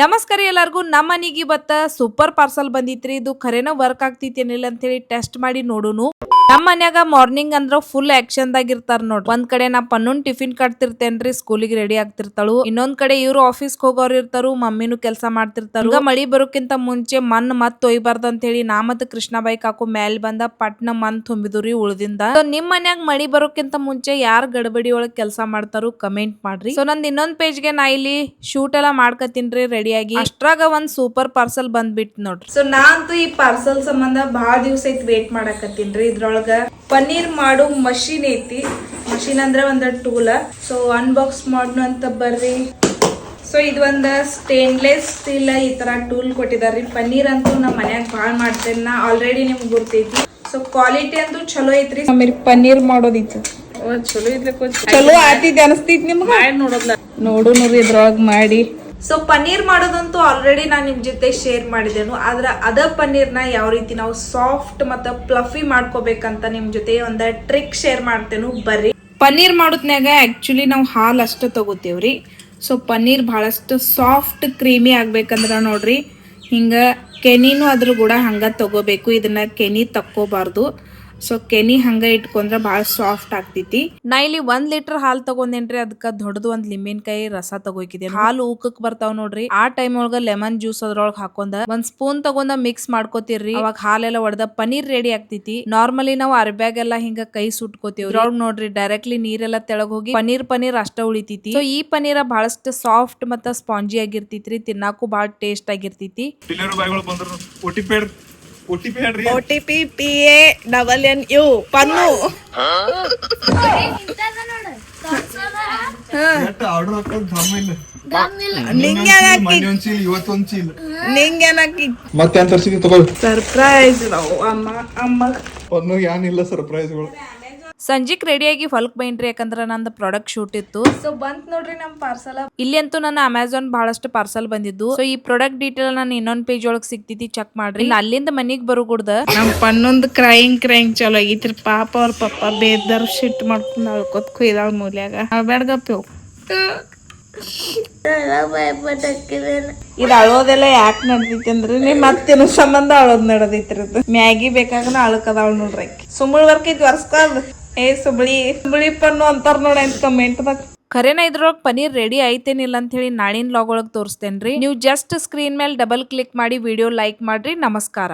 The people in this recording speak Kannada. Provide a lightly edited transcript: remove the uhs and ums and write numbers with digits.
ನಮಸ್ಕಾರ ಎಲ್ಲರಿಗೂ. ನಮ್ಮ ಮನೆಗೆ ಇವತ್ತ ಸೂಪರ್ ಪಾರ್ಸಲ್ ಬಂದಿತ್ರಿ. ಇದು ಖರೇನ ವರ್ಕ್ ಆಗ್ತೈತಿ ಏನಿಲ್ಲ ಅಂತ ಹೇಳಿ ಟೆಸ್ಟ್ ಮಾಡಿ ನೋಡುನು. ನಮ್ಮ ಮನ್ಯಾಗ ಮಾರ್ನಿಂಗ್ ಅಂದ್ರ ಫುಲ್ ಆಕ್ಷನ್ ದಾಗ ಇರ್ತಾರ ನೋಡ್ರಿ. ಒಂದ್ ಕಡೆ ನಾ ಪನ್ನೂನ್ ಟಿಫಿನ್ ಕಟ್ತಿರ್ತೇನ್ರಿ, ಸ್ಕೂಲಿಗೆ ರೆಡಿ ಆಗ್ತಿರ್ತಾಳು. ಇನ್ನೊಂದ್ ಕಡೆ ಇವ್ರು ಆಫೀಸ್ ಹೋಗೋರ್ ಇರ್ತಾರು, ಮಮ್ಮಿನೂ ಕೆಲಸ ಮಾಡ್ತಿರ್ತಾರು. ಈಗ ಮಳಿ ಬರೋಕ್ಕಿಂತ ಮುಂಚೆ ಮನ್ ಮತ್ ಒಯ್ಬಾರ್ದು ಅಂತ ಹೇಳಿ ನಾ ಮತ್ತ ಕೃಷ್ಣಾಬಾಯಿ ಕಾಕು ಮ್ಯಾಲ್ ಬಂದ ಪಟ್ನ ಮನ್ ತುಂಬಿದ್ರಿ ಉಳ್ದಿಂದ. ನಿಮ್ ಮನ್ಯಾಗ ಮಳಿ ಬರೋಕ್ಕಿಂತ ಮುಂಚೆ ಯಾರ್ ಗಡಬಡಿ ಒಳಗ್ ಕೆಲಸ ಮಾಡ್ತಾರು ಕಮೆಂಟ್ ಮಾಡ್ರಿ. ಸೊ ನಂದ್ ಇನ್ನೊಂದ್ ಪೇಜ್ಗೆ ನಾ ಇಲ್ಲಿ ಶೂಟ್ ಎಲ್ಲಾ ಮಾಡ್ಕತೀನ್ರಿ ರೆಡಿಯಾಗಿ. ಅಷ್ಟ್ರಾಗ ಒಂದ್ ಸೂಪರ್ ಪಾರ್ಸಲ್ ಬಂದ್ಬಿಟ್ ನೋಡ್ರಿ. ಸೊ ನಾ ಅಂತೂ ಈ ಪಾರ್ಸಲ್ ಸಂಬಂಧ ಬಹಳ ದಿವಸ ಐತಿ ವೇಟ್ ಮಾಡಕತ್ತೀನ್ರಿ. ಇದ್ರೊಳಗ ಪನ್ನೀರ್ ಮಾಡೋ ಮಷೀನ್ ಐತಿ. ಮಷೀನ್ ಅಂದ್ರೆ ಒಂದ್ ಟೂಲ. ಸೊ ಅನ್ಬಾಕ್ಸ್ ಮಾಡ್ನು ಅಂತ ಬರ್ರಿ. ಸೊ ಇದು ಒಂದ್ ಸ್ಟೇನ್ಲೆಸ್ ಸ್ಟೀಲ್ ಈ ತರ ಟೂಲ್ ಕೊಟ್ಟಿದಾರ್ರಿ. ಪನ್ನೀರ್ ಅಂತೂ ನಮ್ ಮನ್ಯಾಗ ಬಾಳ್ ಮಾಡ್ತೇನೆ ನಾ, ಆಲ್ರೆಡಿ ನಿಮ್ಗೆ ಗೊತ್ತೈತಿ. ಸೊ ಕ್ವಾಲಿಟಿ ಅಂತೂ ಚಲೋ ಐತ್ರಿ. ಪನ್ನೀರ್ ಮಾಡೋದಿತ್ತು ಚಲೋ ಇದ್ಲಕ್ಕ ಚಲೋ ಆತಿದ್ ಅನಸ್ತೈತಿ ನಿಮ್ಗೆ. ನೋಡು ನೋಡ್ರಿ ಇದ್ರೊಳಗ್ ಮಾಡಿ. ಸೊ ಪನ್ನೀರ್ ಮಾಡೋದಂತೂ ಆಲ್ರೆಡಿ ನಾನು ನಿಮ್ ಜೊತೆ ಶೇರ್ ಮಾಡಿದ್ದೇನು. ಆದ್ರ ಅದ ಪನ್ನೀರ್ನ ಯಾವ ರೀತಿ ನಾವು ಸಾಫ್ಟ್ ಮತ್ತ ಪ್ಲಫಿ ಮಾಡ್ಕೋಬೇಕಂತ ನಿಮ್ ಜೊತೆ ಒಂದ್ ಟ್ರಿಕ್ ಶೇರ್ ಮಾಡ್ತೇನು ಬರ್ರಿ. ಪನ್ನೀರ್ ಮಾಡೋದ್ನಾಗ ಆಕ್ಚುಲಿ ನಾವು ಹಾಲು ಅಷ್ಟ ತಗೋತೇವ್ರಿ. ಸೊ ಪನ್ನೀರ್ ಬಹಳಷ್ಟು ಸಾಫ್ಟ್ ಕ್ರೀಮಿ ಆಗ್ಬೇಕಂದ್ರ ನೋಡ್ರಿ ಹಿಂಗ ಕೆನಿನೂ ಅದ್ರ ಕೂಡ ಹಂಗ ತಗೋಬೇಕು. ಇದನ್ನ ಕೆನಿ ತಕ್ಕೋಬಾರ್ದು. ಸೊ ಕೆನಿ ಹಂಗ ಇಟ್ಕೊಂಡ್ರ ಬಹಳ ಸಾಫ್ಟ್ ಆಗ್ತೈತಿ. ನಾ ಇಲ್ಲಿ 1 ಲೀಟರ್ ಹಾಲ್ ತಗೊಂಡೇನ್ರಿ. ಅದಕ್ಕ ದೊಡ್ಡದು ಒಂದ್ ಲಿಂಬೆನ್ಕಾಯಿ ರಸ ತಗೋಕಿದೆ. ಹಾಲು ಉಕ್ಕಕ್ ಬರ್ತಾವ್ ನೋಡ್ರಿ. ಆ ಟೈಮ್ ಒಳಗ ಲೆಮನ್ ಜ್ಯೂಸ್ ಅದ್ರೊಳಗ ಹಾಕೊಂಡ ಒಂದ್ ಸ್ಪೂನ್ ತಗೊಂಡ ಮಿಕ್ಸ್ ಮಾಡ್ಕೋತಿರ್ರಿ. ಅವಾಗ ಹಾಲೆಲ್ಲ ಒಡೆದ ಪನ್ನೀರ್ ರೆಡಿ ಆಗ್ತೈತಿ. ನಾರ್ಮಲಿ ನಾವು ಅರ್ಬ್ಯಾಗೆಲ್ಲ ಹಿಂಗ ಕೈ ಸುಟ್ಕೋತೀವಿ. ಇದ್ರೊಳಗ ನೋಡ್ರಿ ಡೈರೆಕ್ಟ್ಲಿ ನೀರೆಲ್ಲ ತೆಳಗ್ ಹೋಗಿ ಪನ್ನೀರ್ ಅಷ್ಟ ಉಳಿತೈತಿ. ಸೊ ಈ ಪನ್ನೀರ ಬಹಳಷ್ಟು ಸಾಫ್ಟ್ ಮತ್ತ ಸ್ಪಾಂಜಿ ಆಗಿರ್ತೈತ್ರಿ. ತಿನ್ನಾಕು ಬಹಳ ಟೇಸ್ಟ್ ಆಗಿರ್ತೈತಿ. OTP PANNU Pannu. ಸರ್ಪ್ರೈಸ್ ಅಮ್ಮ ಏನಿಲ್ಲ ಸರ್ಪ್ರೈಸ್ಗಳು. ಸಂಜಿಕ್ ರೆಡಿಯಾಗಿ ಹೊಲಕ್ ಬೈನ್ರಿ. ಯಾಕಂದ್ರ ನಂದು ಪ್ರಾಡಕ್ಟ್ ಶೂಟ್ ಇತ್ತು. ಸೊ ಬಂತ್ ನೋಡ್ರಿ ನಮ್ ಪಾರ್ಸಲ್. ಇಲ್ಲಿ ಅಂತೂ ನನ್ನ ಅಮೆಝಾನ್ ಬಹಳಷ್ಟು ಪಾರ್ಸಲ್ ಬಂದಿದ್ದು. ಸೊ ಈ ಪ್ರಾಡಕ್ಟ್ ಡೀಟೇಲ್ ನಾನು ಇನ್ನೊಂದ್ ಪೇಜ್ ಒಳಗ್ ಸಿಗ್ತೈತಿ, ಚೆಕ್ ಮಾಡ್ರಿ. ಅಲ್ಲಿಂದ ಮನಿಗ್ ಬರೋಗುಡ್ದ ನಮ್ ಪನ್ನೊಂದು ಕ್ರೈಂಗ್ ಚಲೋ ಆಗೈತ್ರಿ. ಪಾಪ ಅವ್ರ ಪಪ್ಪ ಬೇದರ್ ಶಿಟ್ ಮಾಡ್ಕೊಂಡ್ ಅಳ್ಕೊತ್ ಕುಯ್ದಾಳ ಮೂಲ್ಯಾಗ. ಬೇಡ್ಗಪ್ಪು ಇದು ಅಳೋದೆಲ್ಲ ಯಾಕೆ ನಡ್ದೈತಿ ಅಂದ್ರಿ ನಿಮ್ ಮತ್ತೇನು ಸಂಬಂಧ ಅಳೋದ್ ನಡದೈತ್ರಿ. ಮ್ಯಾಗಿ ಬೇಕಾಗನ ಅಳಕದಾಳ ನೋಡ್ರಿ. ಸುಂಬಳ ವರ್ಕ್ ಐತಿ ವರ್ಸ್ಕಾದ. ಸುಂಬಳಿ ಪನ್ನು ಅಂತಾರ ನೋಡಿ ಅಂತ ಕಮೆಂಟ್ ದಾಗ. ಖರೇನ ಇದ್ರೊಳಗ್ ಪನ್ನೀರ್ ರೆಡಿ ಐತೇನಿಲ್ಲ ಅಂತ ಹೇಳಿ ನಾಳಿನ ಲಾಗ್ ಒಳಗ್ ತೋರಿಸ್ತೇನ್ರಿ. ನೀವು ಜಸ್ಟ್ ಸ್ಕ್ರೀನ್ ಮೇಲೆ ಡಬಲ್ ಕ್ಲಿಕ್ ಮಾಡಿ ವಿಡಿಯೋ ಲೈಕ್ ಮಾಡ್ರಿ. ನಮಸ್ಕಾರ.